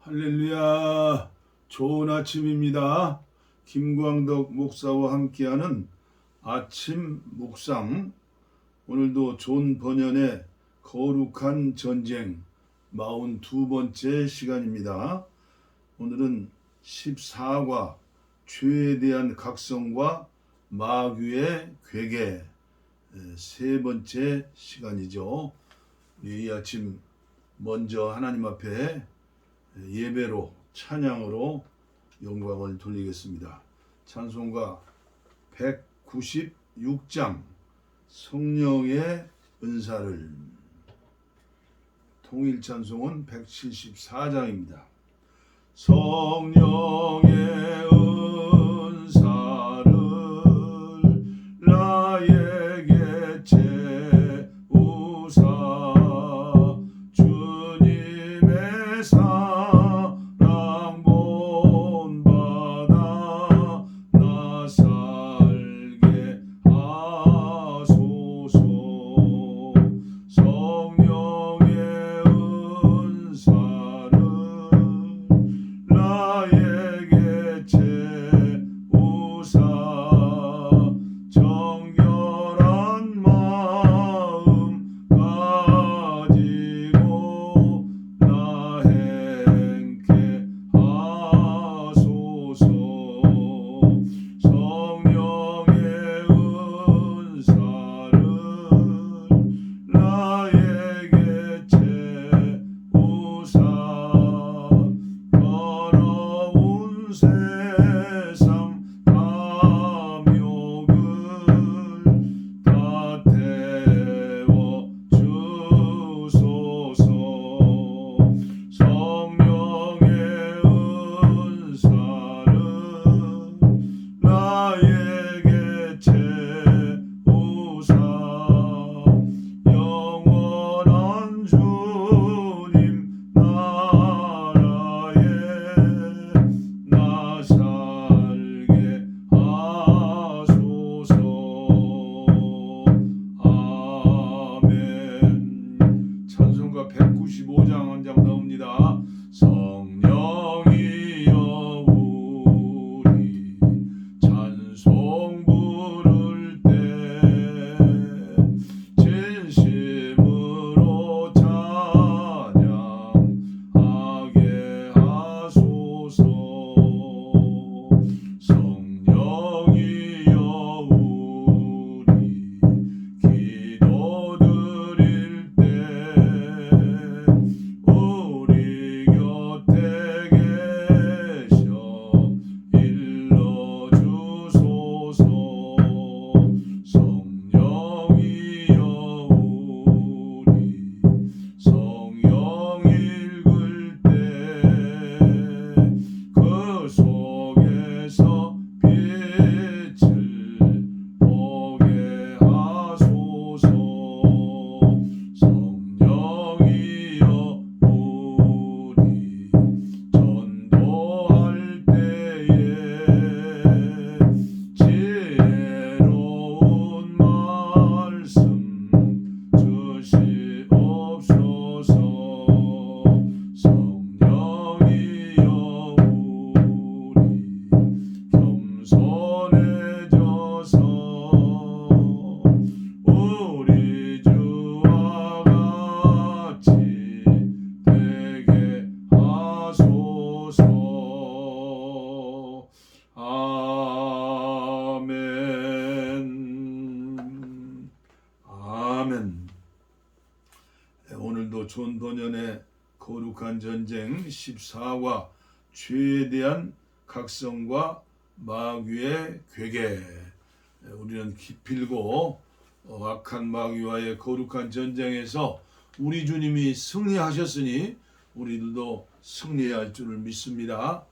할렐루야. 좋은 아침입니다. 김광덕 목사와 함께하는 아침 묵상. 오늘도 존 버년의 거룩한 전쟁 42번째 시간입니다. 오늘은 14과 죄에 대한 각성과 마귀의 괴계 세 번째 시간이죠. 이 아침 먼저 하나님 앞에 예배로 찬양으로 영광을 돌리겠습니다. 찬송가 196장 성령의 은사를, 통일 찬송은 174장입니다. 성령의 은사를 나에게 채우사 주님의 사랑 본받아 나 살게 하소서. 성령의 은사를 나에게 채우사 정결한 마음 가지고 나 행케 하소서. 성령의 은사를 나에게 채우사 더러운 세상 탐욕을 다 태워 주소서. 성령의 은사를 나에게 채우사 영원한 주님 나라에 나 살게 하소서. 아멘. 찬송가 195장 한 장 나옵니다. 성령이여 우리 찬송 부를 때 진심으로 찬양하게 하소서. 성령이여 우리 기도 드릴 때 우리 곁에 계셔 일러주소서. 성령이여 우리 성경 읽을 때 그 속에서 빛을 보게 하소서. 성령이여 우리 전도할 때에 지혜로운 말씀 주시옵소서. 성령이여 우리 겸손해져서 우리 주와 같이 되게 하소서. 아멘. 아멘. 오늘도 존 버년의 거룩한 전쟁 14과 죄에 대한 각성과 마귀의 괴계. 우리는 기필고 악한 마귀와의 거룩한 전쟁에서 우리 주님이 승리하셨으니 우리들도 승리해야 할 줄을 믿습니다.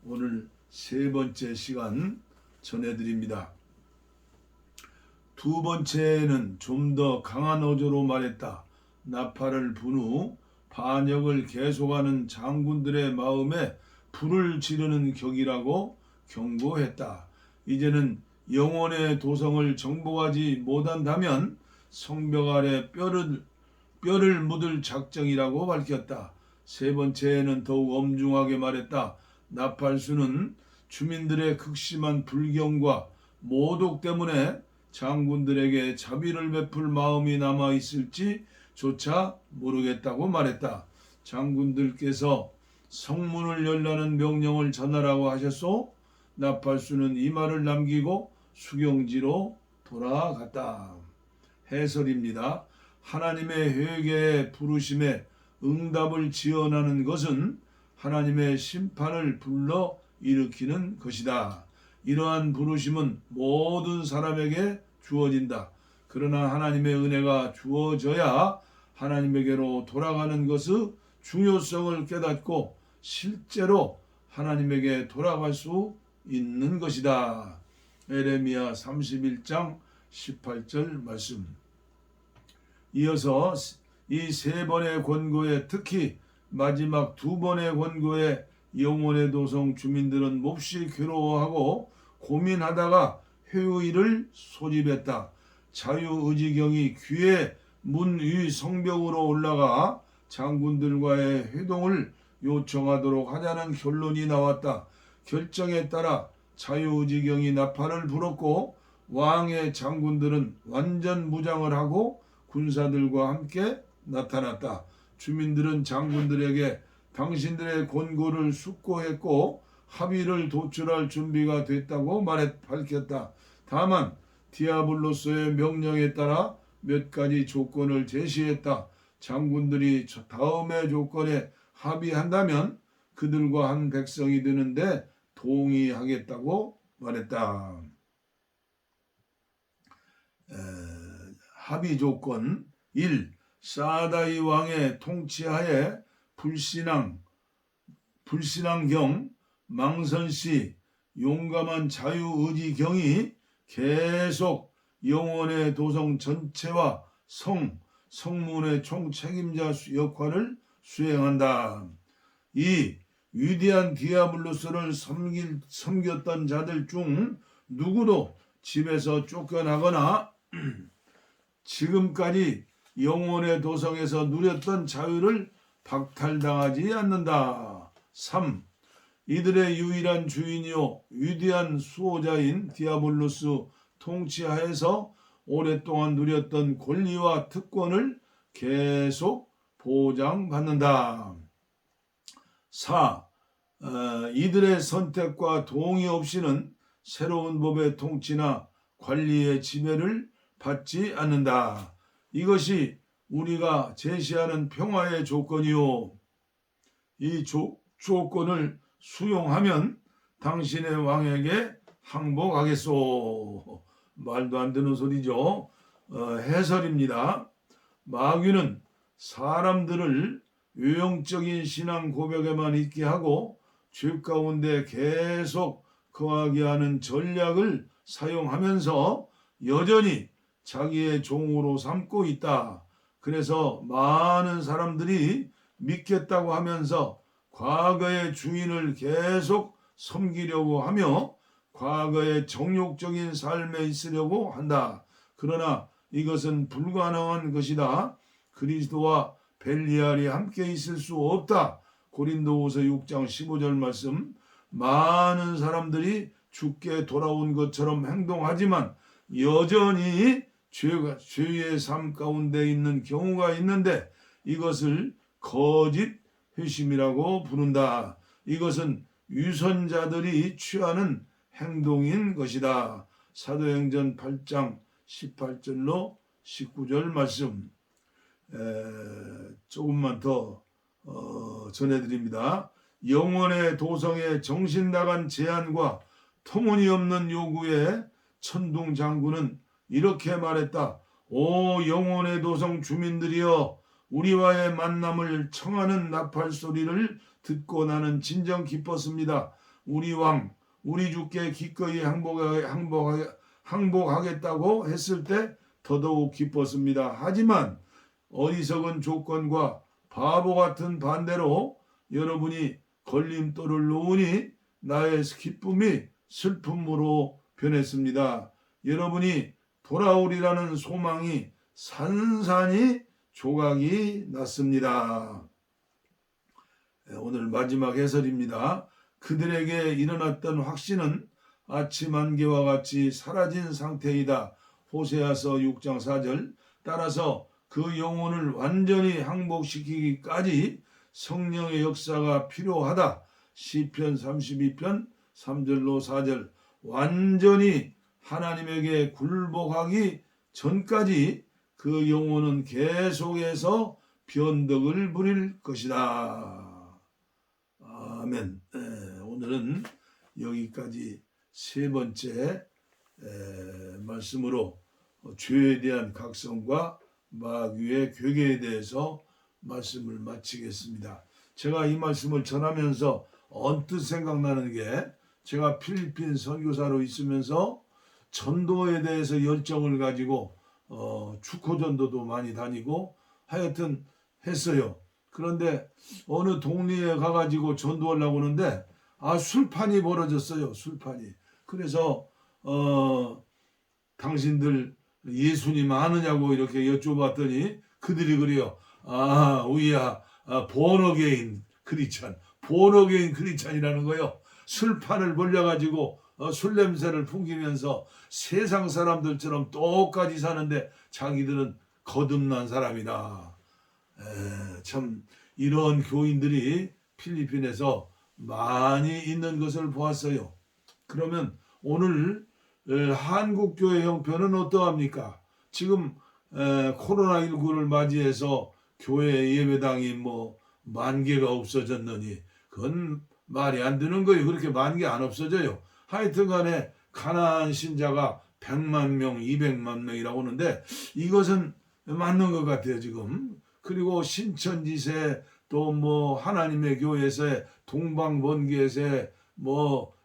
오늘 세 번째 시간 전해드립니다. 두 번째는 좀 더 강한 어조로 말했다. 나팔을 분 후 반역을 계속하는 장군들의 마음에 불을 지르는 격이라고 경고했다. 이제는 영혼의 도성을 정복하지 못한다면 성벽 아래 뼈를 묻을 작정이라고 밝혔다. 세 번째에는 더욱 엄중하게 말했다. 나팔수는 주민들의 극심한 불경과 모독 때문에 장군들에게 자비를 베풀 마음이 남아 있을지 조차 모르겠다고 말했다. 장군들께서 성문을 열라는 명령을 전하라고 하셨소. 나팔수는 이 말을 남기고 수경지로 돌아갔다. 해설입니다. 하나님의 회개의 부르심에 응답을 지원하는 것은 하나님의 심판을 불러 일으키는 것이다. 이러한 부르심은 모든 사람에게 주어진다. 그러나 하나님의 은혜가 주어져야 하나님에게로 돌아가는 것의 중요성을 깨닫고 실제로 하나님에게 돌아갈 수 있는 것이다. 에레미야 31장 18절 말씀. 이어서 이 세 번의 권고에 특히 마지막 두 번의 권고에 영혼의 도성 주민들은 몹시 괴로워하고 고민하다가 회의를 소집했다. 자유의지경이 귀에 문 위 성벽으로 올라가 장군들과의 회동을 요청하도록 하자는 결론이 나왔다. 결정에 따라 자유의지경이 나팔을 불었고 왕의 장군들은 완전 무장을 하고 군사들과 함께 나타났다. 주민들은 장군들에게 당신들의 권고를 숙고했고 합의를 도출할 준비가 됐다고 밝혔다. 다만 디아블로스의 명령에 따라 몇 가지 조건을 제시했다. 장군들이 다음의 조건에 합의한다면 그들과 한 백성이 되는데 동의하겠다고 말했다. 합의 조건 1. 사다이 왕의 통치하에 불신앙경, 망선씨, 용감한 자유의지경이 계속 영혼의 도성 전체와 성문의 총책임자 역할을 수행한다. 2. 위대한 디아블로스를 섬겼던 자들 중 누구도 집에서 쫓겨나거나 지금까지 영혼의 도성에서 누렸던 자유를 박탈당하지 않는다. 3. 이들의 유일한 주인이요 위대한 수호자인 디아블로스 통치하에서 오랫동안 누렸던 권리와 특권을 계속 보장받는다. 4. 이들의 선택과 동의 없이는 새로운 법의 통치나 관리의 지배를 받지 않는다. 이것이 우리가 제시하는 평화의 조건이요. 이 조건을 수용하면 당신의 왕에게 항복하겠소. 말도 안 되는 소리죠. 해설입니다. 마귀는 사람들을 외형적인 신앙 고백에만 있게 하고 죄 가운데 계속 거하게 하는 전략을 사용하면서 여전히 자기의 종으로 삼고 있다. 그래서 많은 사람들이 믿겠다고 하면서 과거의 주인을 계속 섬기려고 하며 과거의 정욕적인 삶에 있으려고 한다. 그러나 이것은 불가능한 것이다. 그리스도와 벨리알이 함께 있을 수 없다. 고린도후서 6장 15절 말씀. 많은 사람들이 주께 돌아온 것처럼 행동하지만 여전히 죄의 삶 가운데 있는 경우가 있는데 이것을 거짓 회심이라고 부른다. 이것은 유선자들이 취하는 행동인 것이다. 사도행전 8장 18절로 19절 말씀 조금만 더 전해드립니다. 영혼의 도성의 정신 나간 제안과 터무니없는 요구에 천둥 장군은 이렇게 말했다. 오 영혼의 도성 주민들이여, 우리와의 만남을 청하는 나팔 소리를 듣고 나는 진정 기뻤습니다. 우리 왕, 우리 주께 기꺼이 항복하겠다고 했을 때 더더욱 기뻤습니다. 하지만 어리석은 조건과 바보 같은 반대로 여러분이 걸림돌을 놓으니 나의 기쁨이 슬픔으로 변했습니다. 여러분이 돌아오리라는 소망이 산산이 조각이 났습니다. 오늘 마지막 해설입니다. 그들에게 일어났던 확신은 아침 안개와 같이 사라진 상태이다. 호세아서 6장 4절. 따라서 그 영혼을 완전히 항복시키기까지 성령의 역사가 필요하다. 시편 32편 3절로 4절. 완전히 하나님에게 굴복하기 전까지 그 영혼은 계속해서 변덕을 부릴 것이다. 아멘. 오늘은 여기까지 세 번째 말씀으로 죄에 대한 각성과 마귀의 괴계에 대해서 말씀을 마치겠습니다. 제가 이 말씀을 전하면서 언뜻 생각나는 게, 제가 필리핀 선교사로 있으면서 전도에 대해서 열정을 가지고 축구전도도 많이 다니고 하여튼 했어요. 그런데 어느 동네에 가가지고 전도하려고 하는데 술판이 벌어졌어요. 술판이. 그래서 당신들 예수님 아느냐고 이렇게 여쭤봤더니 그들이 그래요. 우리야 본어게인 크리스찬, 본어게인 크리스찬이라는 거요. 술판을 벌려가지고 술 냄새를 풍기면서 세상 사람들처럼 똑같이 사는데 자기들은 거듭난 사람이다. 참 이런 교인들이 필리핀에서 많이 있는 것을 보았어요. 그러면 오늘 한국교회 형편은 어떠합니까? 지금 코로나19를 맞이해서 교회 예배당이 10,000개가 없어졌느니 그건 말이 안 되는 거예요. 그렇게 10,000개 안 없어져요. 하여튼 간에 가나안 신자가 100만 명, 200만 명이라고 하는데 이것은 맞는 것 같아요, 지금. 그리고 신천지세 또 하나님의 교회세, 동방번개세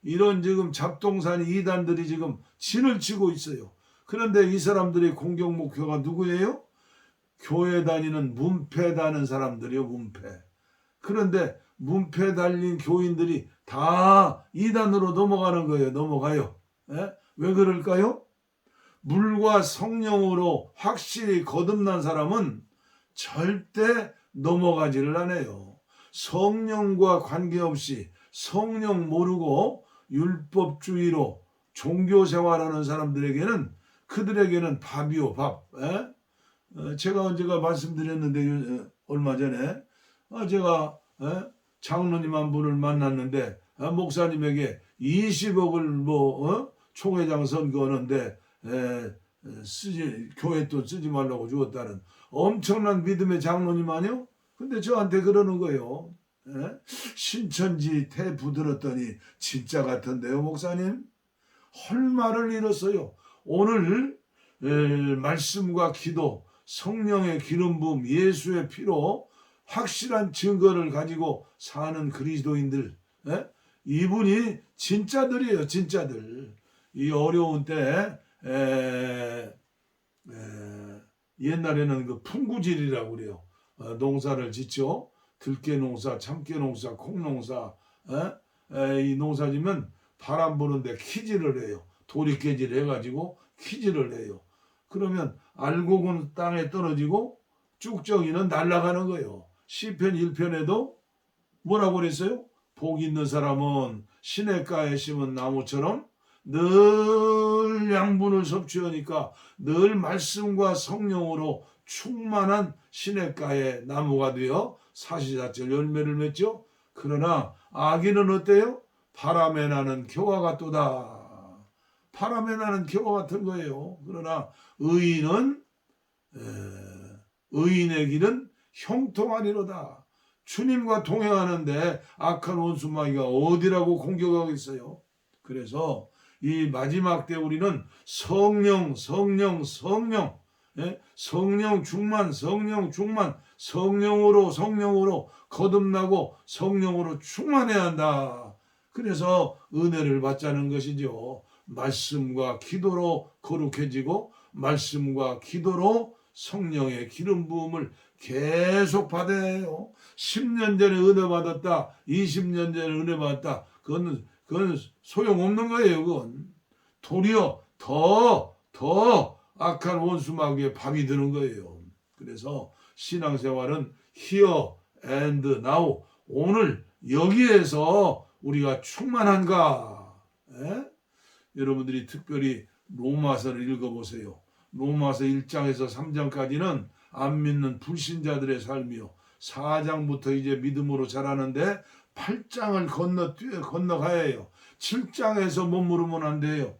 이런 지금 잡동사니 이단들이 지금 진을 치고 있어요. 그런데 이 사람들의 공격 목표가 누구예요? 교회 다니는 문패 다는 사람들이요, 문패. 그런데 문패 달린 교인들이 다 이단으로 넘어가는 거예요. 넘어가요. 왜 그럴까요? 물과 성령으로 확실히 거듭난 사람은 절대 넘어가지를 않아요. 성령과 관계없이 성령 모르고 율법주의로 종교생활하는 사람들에게는, 그들에게는 밥이요, 밥. 제가 언제가 말씀드렸는데 얼마 전에 제가 장로님 한 분을 만났는데 목사님에게 20억을 총회장 선거하는데 교회 돈 쓰지 말라고 주었다는 엄청난 믿음의 장로님 아니요? 근데 저한테 그러는 거예요. 신천지 태부 들었더니 진짜 같은데요, 목사님? 할 말을 잃었어요. 오늘 말씀과 기도, 성령의 기름 부음, 예수의 피로 확실한 증거를 가지고 사는 그리스도인들, 이분이 진짜들이에요. 진짜들. 이 어려운 때 옛날에는 그 풍구질이라고 그래요. 농사를 짓죠. 들깨 농사, 참깨 농사, 콩 농사. 이 농사 지면 바람 부는데 키질을 해요. 도리깨질 해가지고 키질을 해요. 그러면 알곡은 땅에 떨어지고 쭉정이는 날아가는 거예요. 시편 1편에도 뭐라고 그랬어요? 복 있는 사람은 시냇가에 심은 나무처럼 늘 양분을 섭취하니까 늘 말씀과 성령으로 충만한 시냇가의 나무가 되어 사시사철 열매를 맺죠. 그러나 악인은 어때요? 바람에 나는 겨와 같도다. 바람에 나는 겨와 같은 거예요. 그러나 의인은 의인의 길은 형통하리로다. 주님과 동행하는데 악한 원수마귀가 어디라고 공격하고 있어요. 그래서 이 마지막 때 우리는 성령 충만, 성령으로 거듭나고 성령으로 충만해야 한다. 그래서 은혜를 받자는 것이죠. 말씀과 기도로 거룩해지고 말씀과 기도로 성령의 기름 부음을 계속 받아요. 10년 전에 은혜 받았다, 20년 전에 은혜 받았다, 그건 소용없는 거예요. 그건 도리어 더 악한 원수마귀의 밥이 드는 거예요. 그래서 신앙생활은 here and now, 오늘 여기에서 우리가 충만한가? 에? 여러분들이 특별히 로마서를 읽어보세요. 로마서 1장에서 3장까지는 안 믿는 불신자들의 삶이요. 4장부터 이제 믿음으로 자라는데 8장을 건너가야 해요. 7장에서 머무르면 안 돼요.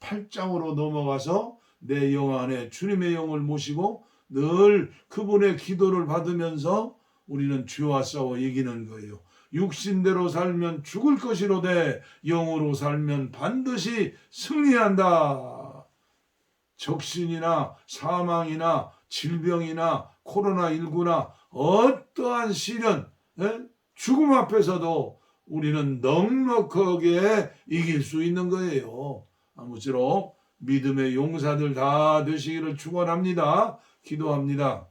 8장으로 넘어가서 내 영 안에 주님의 영을 모시고 늘 그분의 기도를 받으면서 우리는 죄와 싸워 이기는 거예요. 육신대로 살면 죽을 것이로되 영으로 살면 반드시 승리한다. 적신이나 사망이나 질병이나 코로나19나 어떠한 시련, 죽음 앞에서도 우리는 넉넉하게 이길 수 있는 거예요. 아무쪼록 믿음의 용사들 다 되시기를 축원합니다. 기도합니다.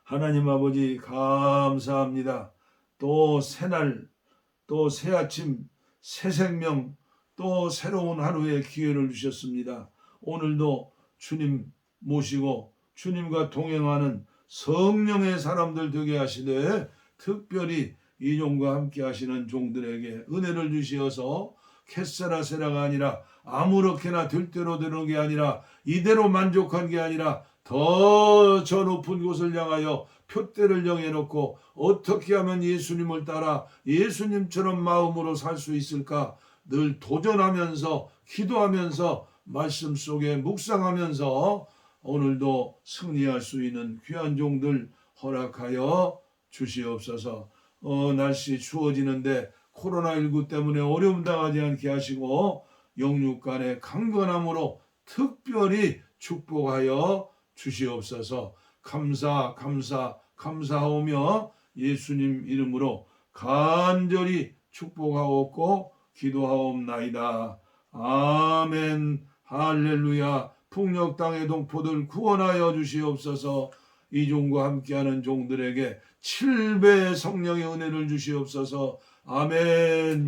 하나님 아버지 감사합니다. 또 새날, 또 새아침, 새 생명, 또 새로운 하루의 기회를 주셨습니다. 오늘도 주님 모시고 주님과 동행하는 성령의 사람들 되게 하시되 특별히 이 종과 함께 하시는 종들에게 은혜를 주시어서 캐세라세라가 아니라 아무렇게나 될 대로 되는 게 아니라 이대로 만족한 게 아니라 더 저 높은 곳을 향하여 표대를 정해놓고 어떻게 하면 예수님을 따라 예수님처럼 마음으로 살 수 있을까 늘 도전하면서 기도하면서 말씀 속에 묵상하면서 오늘도 승리할 수 있는 귀한 종들 허락하여 주시옵소서. 날씨 추워지는데 코로나19 때문에 어려움 당하지 않게 하시고 영육간의 강건함으로 특별히 축복하여 주시옵소서. 감사하오며 예수님 이름으로 간절히 축복하옵고 기도하옵나이다. 아멘. 할렐루야. 풍력 땅의 동포들 구원하여 주시옵소서. 이 종과 함께하는 종들에게 7배의 성령의 은혜를 주시옵소서. 아멘.